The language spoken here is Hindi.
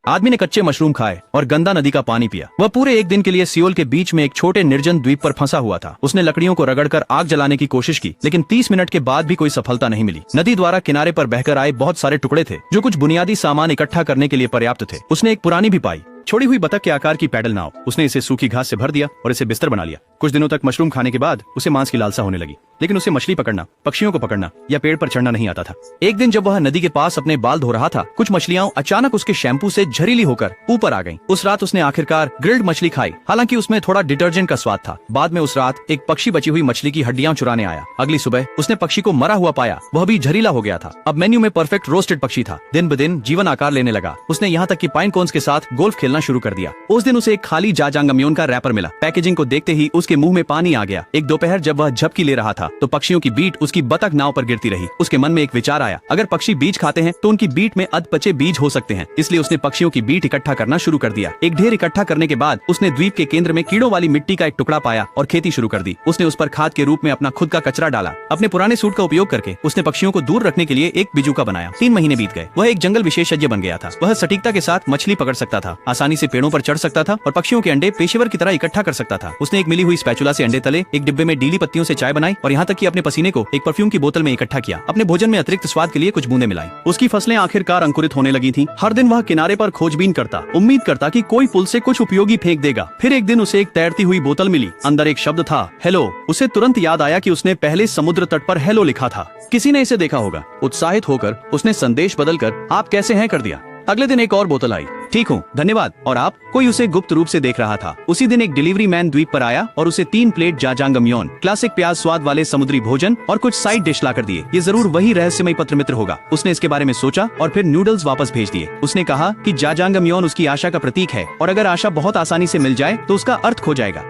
आदमी ने कच्चे मशरूम खाए और गंदा नदी का पानी पिया। वह पूरे एक दिन के लिए सियोल के बीच में एक छोटे निर्जन द्वीप पर फंसा हुआ था। उसने लकड़ियों को रगड़कर आग जलाने की कोशिश की, लेकिन 30 मिनट के बाद भी कोई सफलता नहीं मिली। नदी द्वारा किनारे पर बहकर आए बहुत सारे टुकड़े थे जो कुछ बुनियादी सामान इकट्ठा करने के लिए पर्याप्त थे। उसने एक पुरानी भी पाई, छोड़ी हुई बतख के आकार की पैडल नाव। उसने इसे सूखी घास से भर दिया और इसे बिस्तर बना लिया। कुछ दिनों तक मशरूम खाने के बाद उसे मांस की लालसा होने लगी, लेकिन उसे मछली पकड़ना, पक्षियों को पकड़ना या पेड़ पर चढ़ना नहीं आता था। एक दिन जब वह नदी के पास अपने बाल धो रहा था, कुछ मछलियां अचानक उसके शैम्पू से झरीली होकर ऊपर आ गईं। उस रात उसने आखिरकार ग्रिल्ड मछली खाई, हालांकि उसमें थोड़ा डिटर्जेंट का स्वाद था। बाद में उस रात एक पक्षी बची हुई मछली की हड्डियां चुराने आया। अगली सुबह उसने पक्षी को मरा हुआ पाया, वह भी झरीला हो गया था। अब मेन्यू में परफेक्ट रोस्टेड पक्षी था। दिन ब दिन जीवन आकार लेने लगा। उसने यहाँ तक कि पाइन कोन्स के साथ गोल्फ खेलना शुरू कर दिया। उस दिन उसे एक खाली जाजांगम्योन का रैपर मिला। पैकेजिंग को देखते ही उसके मुंह में पानी आ गया। एक दोपहर जब वह झपकी ले रहा था तो पक्षियों की बीट उसकी बतख नाव पर गिरती रही। उसके मन में एक विचार आया, अगर पक्षी बीज खाते हैं तो उनकी बीट में अधपचे बीज हो सकते हैं। इसलिए उसने पक्षियों की बीट इकट्ठा करना शुरू कर दिया। एक ढेर इकट्ठा करने के बाद उसने द्वीप के केंद्र में कीड़ों वाली मिट्टी का एक टुकड़ा पाया और खेती शुरू कर दी। उसने उस पर खाद के रूप में अपना खुद का कचरा डाला। अपने पुराने सूट का उपयोग करके उसने पक्षियों को दूर रखने के लिए एक बिजूका बनाया। 3 महीने बीत गए। वह एक जंगल विशेषज्ञ बन गया था। वह सटीकता के साथ मछली पकड़ सकता था, आसानी से पेड़ों पर चढ़ सकता था और पक्षियों के अंडे पेशेवर की तरह इकट्ठा कर सकता था। उसने एक मिली हुई स्पैचुला से अंडे तले, एक डिब्बे में डीली पत्तियों से चाय बनाई और यहाँ तक कि अपने पसीने को एक परफ्यूम की बोतल में इकट्ठा किया। अपने भोजन में अतिरिक्त स्वाद के लिए कुछ बूंदे मिलाई। उसकी फसलें आखिरकार अंकुरित होने लगी थीं। हर दिन वह किनारे पर खोजबीन करता, उम्मीद करता कि कोई पुल से कुछ उपयोगी फेंक देगा। फिर एक दिन उसे एक तैरती हुई बोतल मिली। अंदर एक शब्द था, हेलो। उसे तुरंत याद आया कि उसने पहले समुद्र तट पर हेलो लिखा था। किसी ने इसे देखा होगा। उत्साहित होकर उसने संदेश बदलकर आप कैसे हैं कर दिया। अगले दिन एक और बोतल आई। ठीक हूँ, धन्यवाद। और आप? कोई उसे गुप्त रूप से देख रहा था। उसी दिन एक डिलीवरी मैन द्वीप पर आया और उसे 3 प्लेट जाजांगम्योन, क्लासिक प्याज स्वाद वाले समुद्री भोजन और कुछ साइड डिश लाकर दिए। ये जरूर वही रहस्यमय पत्र मित्र होगा। उसने इसके बारे में सोचा और फिर नूडल्स वापस भेज दिए। उसने कहा कि जाजांगम्योन उसकी आशा का प्रतीक है और अगर आशा बहुत आसानी से मिल जाए तो उसका अर्थ खो जाएगा।